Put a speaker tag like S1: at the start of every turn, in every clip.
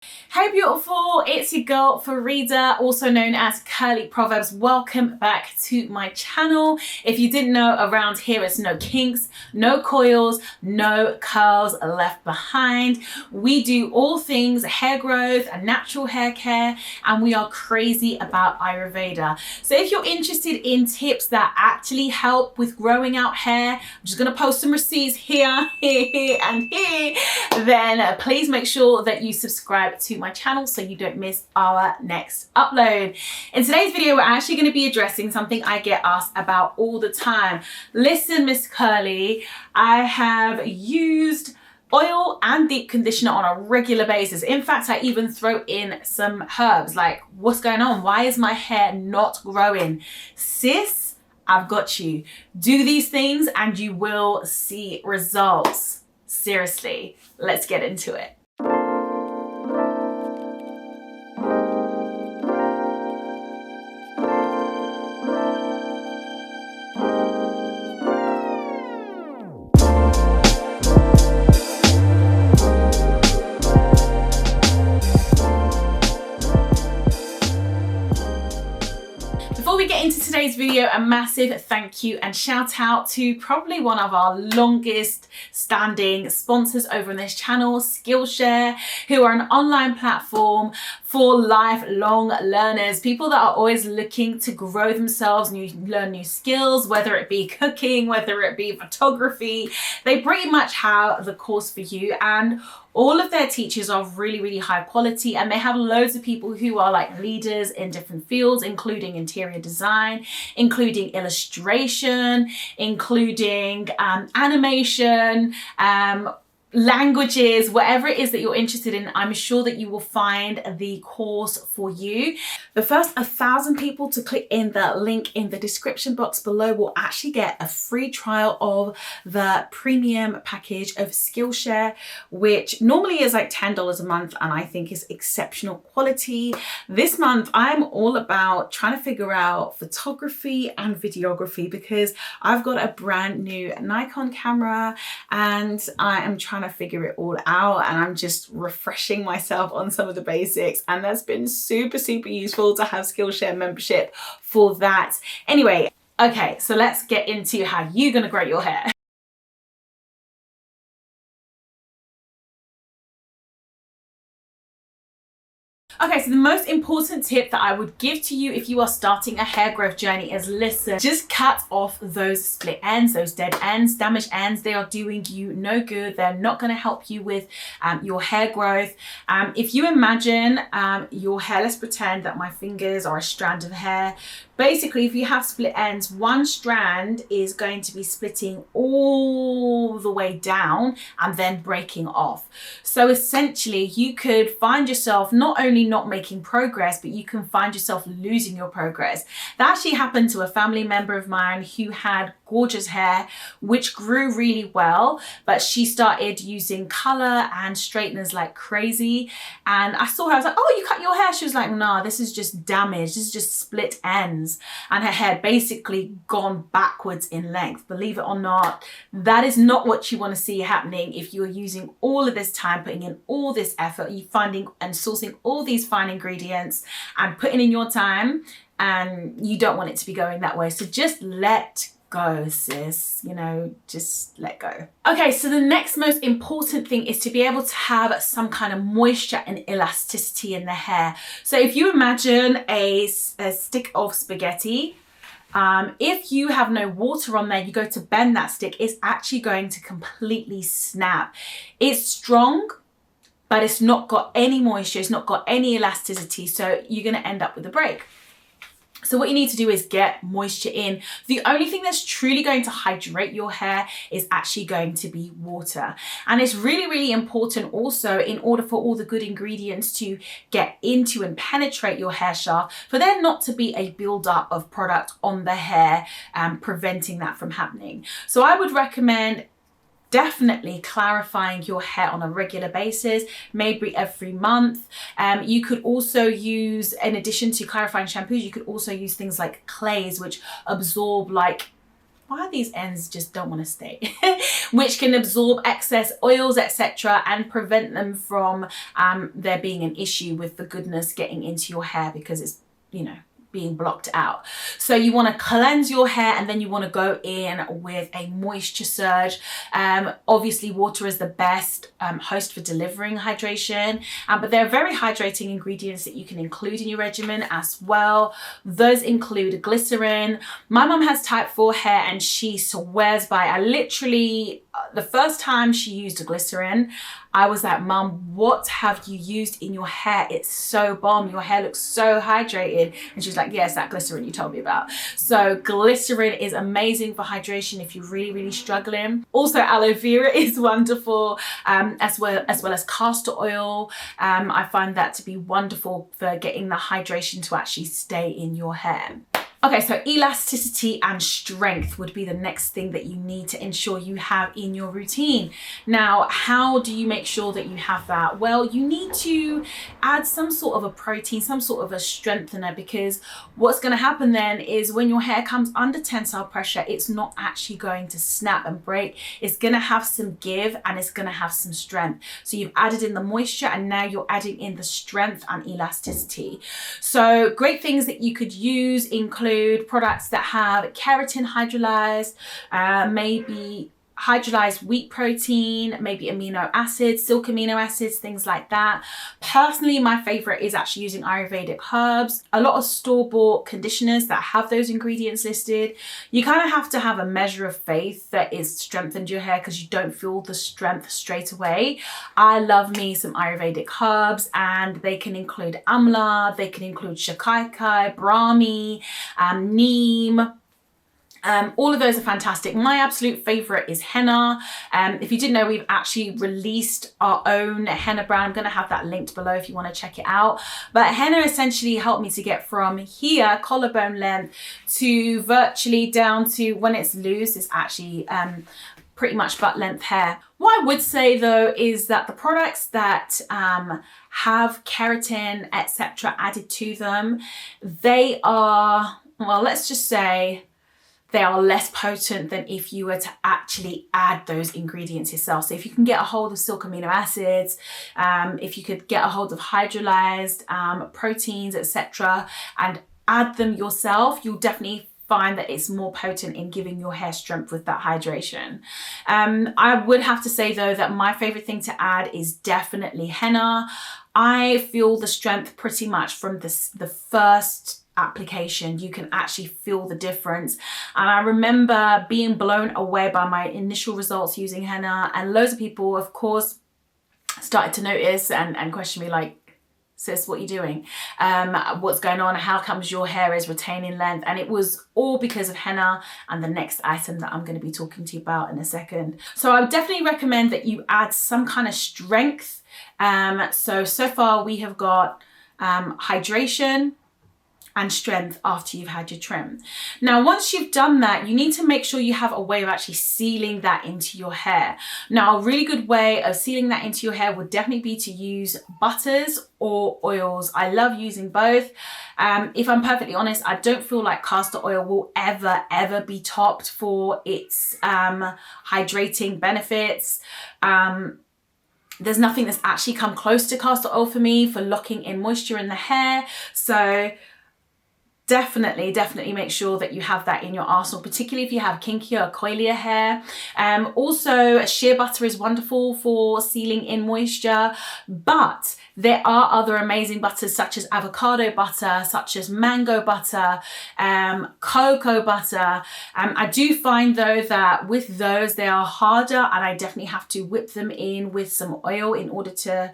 S1: Hey beautiful, it's your girl Farida, also known as Curly Proverbs. Welcome back to my channel. If you didn't know, around here it's no kinks, no coils, no curls left behind. We do all things hair growth and natural hair care, and we are crazy about Ayurveda. So if you're interested in tips that actually help with growing out hair, I'm just gonna post some receipts here, and here, then please make sure that you subscribe to my channel so you don't miss our next upload. In today's video, we're actually going to be addressing something I get asked about all the time. Listen, Miss Curly, I have used oil and deep conditioner on a regular basis. In fact, I even throw in some herbs. Like, what's going on? Why is my hair not growing? Sis, I've got you. Do these things and you will see results. Seriously, let's get into it. Before we get into today's video, a massive thank you and shout out to probably one of our longest standing sponsors over on this channel, Skillshare, who are an online platform for lifelong learners, people that are always looking to grow themselves, learn new skills, whether it be cooking, whether it be photography. They pretty much have the course for you, and all of their teachers are really high quality, and they have loads of people who are like leaders in different fields, including interior design, including illustration, including animation, languages, whatever it is that you're interested in. I'm sure that you will find the course for you. The first 1,000 people to click in the link in the description box below will actually get a free trial of the premium package of Skillshare, which normally is like $10 a month, and I think is exceptional quality. This month I'm all about trying to figure out photography and videography, because I've got a brand new Nikon camera and I am trying to figure it all out, and I'm just refreshing myself on some of the basics, and that's been super useful to have Skillshare membership for that. Anyway, okay, so let's get into how you're gonna grow your hair. Okay, so the most important tip that I would give to you if you are starting a hair growth journey is listen, just cut off those split ends, those dead ends, damaged ends. They are doing you no good. They're not going to help you with your hair growth. If you imagine your hair, let's pretend that my fingers are a strand of hair. Basically, if you have split ends, one strand is going to be splitting all the way down and then breaking off. So essentially, you could find yourself not only not making progress, but you can find yourself losing your progress. That actually happened to a family member of mine who had gorgeous hair, which grew really well, but she started using color and straighteners like crazy. And I saw her, I was like, oh, you cut your hair? She was like, nah, this is just damage. This is just split ends. And her hair basically gone backwards in length. Believe it or not, that is not what you want to see happening if you're using all of this time, putting in all this effort, you finding and sourcing all these fine ingredients and putting in your time, and you don't want it to be going that way. So just let go, sis, you know, just let go. Okay, so the next most important thing is to be able to have some kind of moisture and elasticity in the hair. So if you imagine a stick of spaghetti, if you have no water on there, you go to bend that stick, it's actually going to completely snap. It's strong, but it's not got any moisture, it's not got any elasticity, so you're gonna end up with a break. So what you need to do is get moisture in. The only thing that's truly going to hydrate your hair is actually going to be water. And it's really important also, in order for all the good ingredients to get into and penetrate your hair shaft, for there not to be a buildup of product on the hair, preventing that from happening. So I would recommend definitely clarifying your hair on a regular basis, maybe every month. You could also use, in addition to clarifying shampoos, you could also use things like clays, which absorb like why these ends just don't want to stay, which can absorb excess oils, etc., and prevent them from there being an issue with the goodness getting into your hair because it's, you know, being blocked out. So you want to cleanse your hair, and then you want to go in with a moisture surge. Obviously water is the best host for delivering hydration, but there are very hydrating ingredients that you can include in your regimen as well. Those include glycerin. My mum has type 4 hair and she swears by it. I literally, the first time she used a glycerin, I was like, Mum, what have you used in your hair? It's so bomb. Your hair looks so hydrated. And she was like, yes, that glycerin you told me about. So glycerin is amazing for hydration if you're really, really struggling. Also, aloe vera is wonderful, as well as castor oil. I find that to be wonderful for getting the hydration to actually stay in your hair. Okay, so elasticity and strength would be the next thing that you need to ensure you have in your routine. Now, how do you make sure that you have that? Well, you need to add some sort of a protein, some sort of a strengthener, because what's going to happen then is when your hair comes under tensile pressure, it's not actually going to snap and break. It's going to have some give and it's going to have some strength. So you've added in the moisture and now you're adding in the strength and elasticity. So great things that you could use include products that have keratin hydrolyzed, maybe hydrolyzed wheat protein, maybe amino acids, silk amino acids, things like that. Personally, my favorite is actually using Ayurvedic herbs. A lot of store-bought conditioners that have those ingredients listed. You kind of have to have a measure of faith that it's strengthened your hair because you don't feel the strength straight away. I love me some Ayurvedic herbs, and they can include amla, they can include shakaikai, brahmi, neem. All of those are fantastic. My absolute favorite is henna. If you didn't know, we've actually released our own henna brand. I'm going to have that linked below if you want to check it out. But henna essentially helped me to get from here, collarbone length, to virtually down to when it's loose, it's actually pretty much butt length hair. What I would say though is that the products that have keratin, etc. added to them, they are, well, let's just say, they are less potent than if you were to actually add those ingredients yourself. So if you can get a hold of silk amino acids, if you could get a hold of hydrolyzed proteins, etc., and add them yourself, you'll definitely find that it's more potent in giving your hair strength with that hydration. I would have to say though that my favorite thing to add is definitely henna. I feel the strength pretty much from the first application. You can actually feel the difference, and I remember being blown away by my initial results using henna, and loads of people of course started to notice and question me like, sis, what are you doing? What's going on? How comes your hair is retaining length? And it was all because of henna and the next item that I'm going to be talking to you about in a second. So I would definitely recommend that you add some kind of strength. So far we have got hydration and strength after you've had your trim. Now, once you've done that, you need to make sure you have a way of actually sealing that into your hair. Now, a really good way of sealing that into your hair would definitely be to use butters or oils. I love using both. If I'm perfectly honest, I don't feel like castor oil will ever be topped for its hydrating benefits. There's nothing that's actually come close to castor oil for me for locking in moisture in the hair. So definitely make sure that you have that in your arsenal, particularly if you have kinkier or coilier hair. Also, shea butter is wonderful for sealing in moisture, but there are other amazing butters such as avocado butter, such as mango butter, cocoa butter. I do find though that with those, they are harder, and I definitely have to whip them in with some oil in order to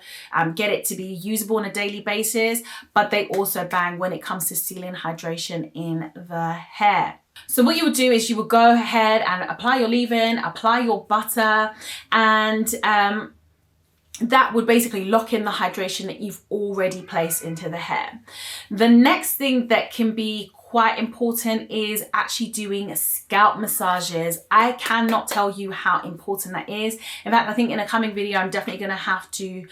S1: get it to be usable on a daily basis, but they also bang when it comes to sealing hydration in the hair. So what you would do is you would go ahead and apply your leave-in, apply your butter, and that would basically lock in the hydration that you've already placed into the hair. The next thing that can be quite important is actually doing scalp massages. I cannot tell you how important that is. In fact, I think in a coming video, I'm definitely going to have to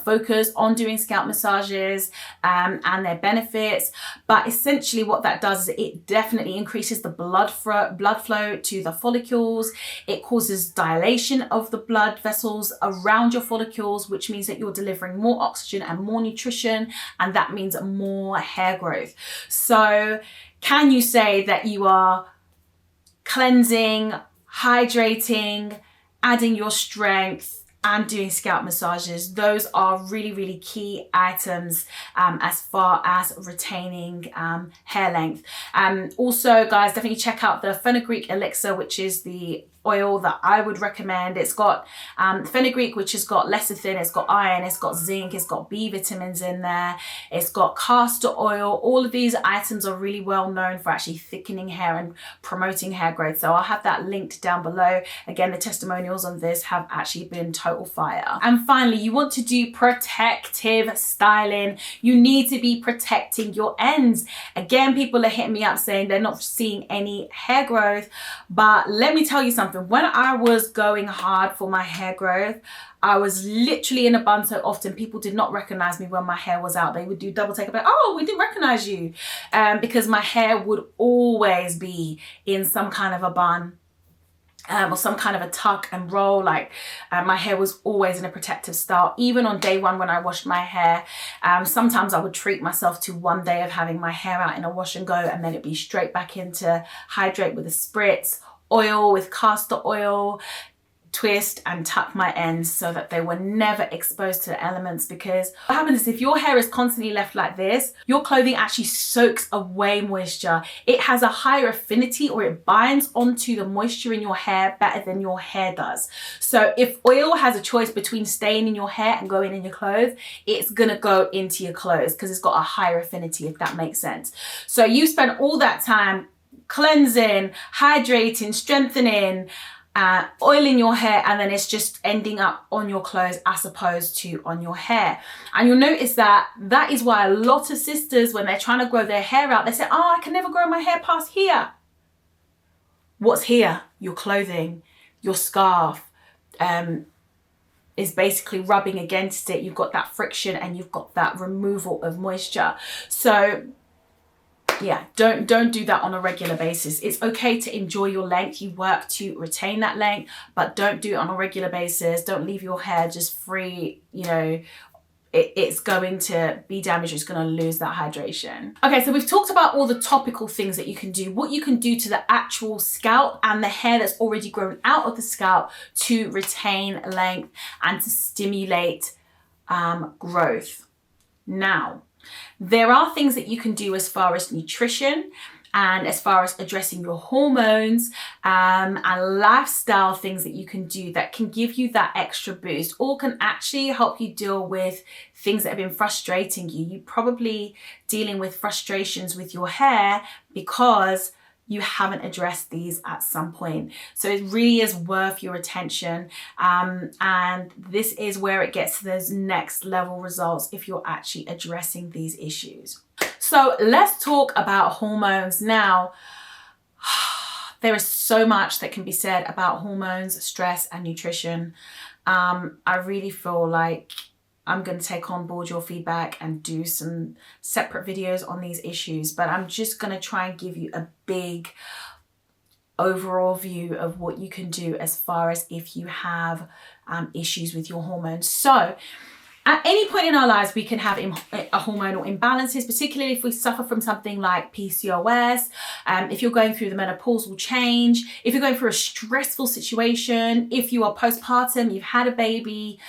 S1: focus on doing scalp massages and their benefits. But essentially what that does is it definitely increases the blood flow to the follicles. It causes dilation of the blood vessels around your follicles, which means that you're delivering more oxygen and more nutrition, and that means more hair growth. So can you say that you are cleansing, hydrating, adding your strength, and doing scalp massages? Those are really, really key items as far as retaining hair length. Also, guys, definitely check out the fenugreek elixir, which is the oil that I would recommend. It's got fenugreek, which has got lecithin, it's got iron, it's got zinc, it's got B vitamins in there, it's got castor oil. All of these items are really well known for actually thickening hair and promoting hair growth. So I'll have that linked down below. Again, the testimonials on this have actually been total fire. And finally, you want to do protective styling. You need to be protecting your ends. Again, people are hitting me up saying they're not seeing any hair growth, but let me tell you something. When I was going hard for my hair growth, I was literally in a bun so often people did not recognize me when my hair was out. They would do double take, like, oh, we didn't recognize you, because my hair would always be in some kind of a bun. Or some kind of a tuck and roll. Like my hair was always in a protective style. Even on day one when I washed my hair, sometimes I would treat myself to one day of having my hair out in a wash and go, and then it'd be straight back into hydrate with a spritz, oil with castor oil, twist and tuck my ends so that they were never exposed to the elements. Because what happens is if your hair is constantly left like this, your clothing actually soaks away moisture. It has a higher affinity, or it binds onto the moisture in your hair better than your hair does. So if oil has a choice between staying in your hair and going in your clothes, it's gonna go into your clothes because it's got a higher affinity, if that makes sense. So you spend all that time cleansing, hydrating, strengthening, oiling your hair, and then it's just ending up on your clothes as opposed to on your hair. And you'll notice that that is why a lot of sisters, when they're trying to grow their hair out, they say, oh, I can never grow my hair past here. What's here? Your clothing, your scarf is basically rubbing against it. You've got that friction and you've got that removal of moisture. So yeah, don't do that on a regular basis. It's okay to enjoy your length. You work to retain that length, but don't do it on a regular basis. Don't leave your hair just free, you know. It's going to be damaged. It's going to lose that hydration. Okay, so we've talked about all the topical things that you can do, what you can do to the actual scalp and the hair that's already grown out of the scalp to retain length and to stimulate growth. Now, there are things that you can do as far as nutrition and as far as addressing your hormones and lifestyle things that you can do that can give you that extra boost, or can actually help you deal with things that have been frustrating you. You're probably dealing with frustrations with your hair because you haven't addressed these at some point. So it really is worth your attention. And this is where it gets to those next level results if you're actually addressing these issues. So let's talk about hormones now. There is so much that can be said about hormones, stress, and nutrition. I really feel like I'm going to take on board your feedback and do some separate videos on these issues, but I'm just going to try and give you a big overall view of what you can do as far as if you have issues with your hormones. So at any point in our lives, we can have hormonal imbalances, particularly if we suffer from something like PCOS, if you're going through the menopausal change, if you're going through a stressful situation, if you are postpartum, you've had a baby,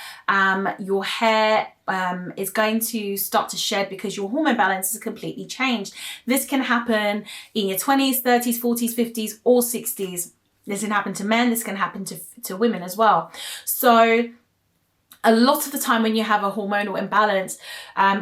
S1: your hair is going to start to shed because your hormone balance is completely changed. This can happen in your 20s, 30s, 40s, 50s, or 60s. This can happen to men, this can happen to women as well. So a lot of the time when you have a hormonal imbalance,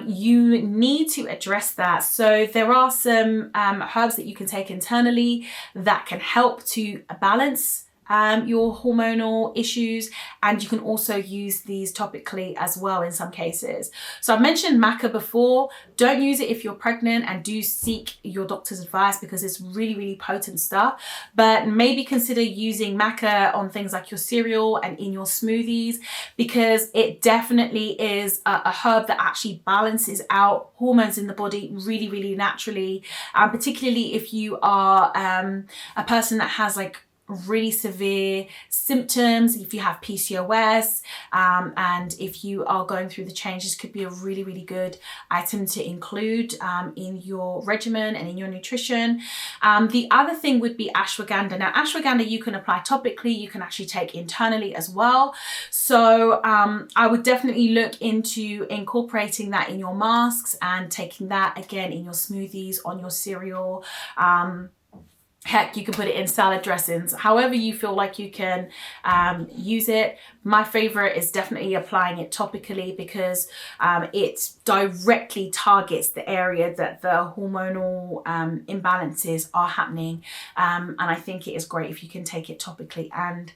S1: you need to address that. So there are some herbs that you can take internally that can help to balance your hormonal issues, and you can also use these topically as well in some cases. So I've mentioned maca before. Don't use it if you're pregnant, and do seek your doctor's advice because it's really, really potent stuff. But maybe consider using maca on things like your cereal and in your smoothies, because it definitely is a herb that actually balances out hormones in the body really, really naturally, particularly if you are a person that has like really severe symptoms, if you have PCOS, and if you are going through the changes, could be a really, really good item to include in your regimen and in your nutrition. The other thing would be ashwagandha. Now, ashwagandha you can apply topically, you can actually take internally as well. So I would definitely look into incorporating that in your masks and taking that again in your smoothies, on your cereal. Heck, you can put it in salad dressings, however you feel like you can use it. My favorite is definitely applying it topically because it directly targets the area that the hormonal imbalances are happening. And I think it is great if you can take it topically and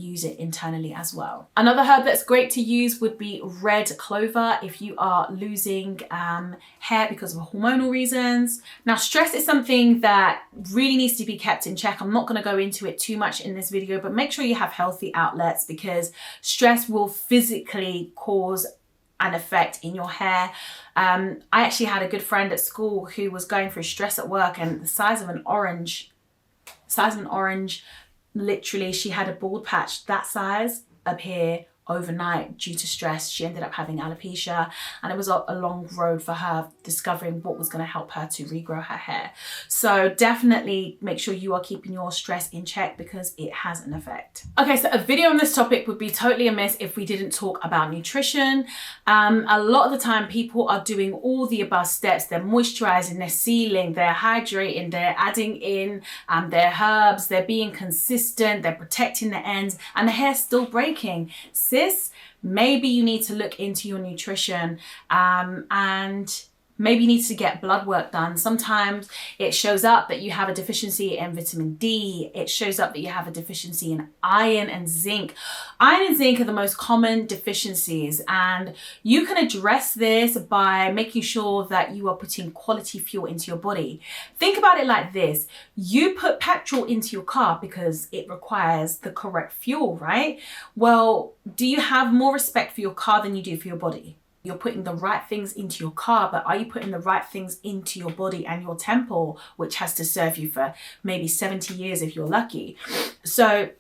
S1: use it internally as well. Another herb that's great to use would be red clover if you are losing hair because of hormonal reasons. Now, stress is something that really needs to be kept in check. I'm not going to go into it too much in this video, but make sure you have healthy outlets because stress will physically cause an effect in your hair. I actually had a good friend at school who was going through stress at work, and the size of an orange, literally she had a bald patch that size appear overnight due to stress. She ended up having alopecia, and it was a long road for her discovering what was going to help her to regrow her hair. So definitely make sure you are keeping your stress in check because it has an effect. Okay, so a video on this topic would be totally amiss if we didn't talk about nutrition. A lot of the time people are doing all the above steps. They're moisturizing, they're sealing, they're hydrating, they're adding in their herbs, they're being consistent, they're protecting the ends, and the hair's still breaking. Maybe you need to look into your nutrition and maybe you need to get blood work done. Sometimes it shows up that you have a deficiency in vitamin D. It shows up that you have a deficiency in iron and zinc. Iron and zinc are the most common deficiencies, and you can address this by making sure that you are putting quality fuel into your body. Think about it like this. You put petrol into your car because it requires the correct fuel, right? Well, do you have more respect for your car than you do for your body? You're putting the right things into your car, but are you putting the right things into your body and your temple, which has to serve you for maybe 70 years if you're lucky? So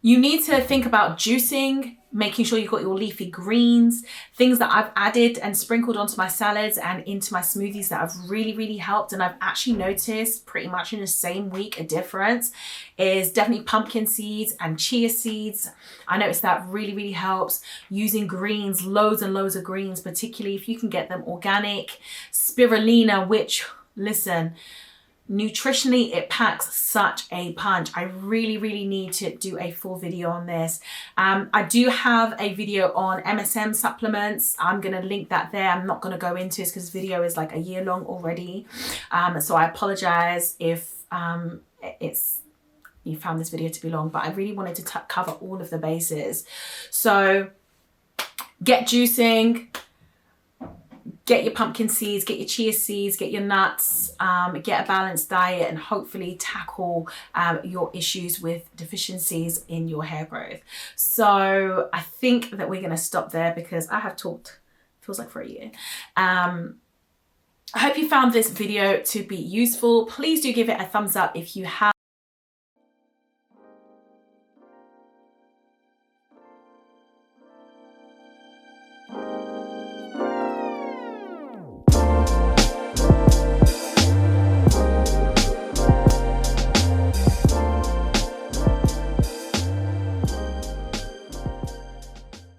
S1: you need to think about juicing, making sure you've got your leafy greens, things that I've added and sprinkled onto my salads and into my smoothies that have really, really helped. And I've actually noticed pretty much in the same week a difference is definitely pumpkin seeds and chia seeds. I noticed that really, really helps. Using greens, loads and loads of greens, particularly if you can get them organic. Spirulina, which, listen, nutritionally it packs such a punch. I really, really need to do a full video on this. I do have a video on MSM supplements. I'm going to link that there. I'm not going to go into this because the video is like a year long already. So I apologize if you found this video to be long, but I really wanted to cover all of the bases. So get juicing, get your pumpkin seeds, get your chia seeds, get your nuts, get a balanced diet, and hopefully tackle your issues with deficiencies in your hair growth. So I think that we're going to stop there because I have talked, feels like for a year. I hope you found this video to be useful. Please do give it a thumbs up if you have.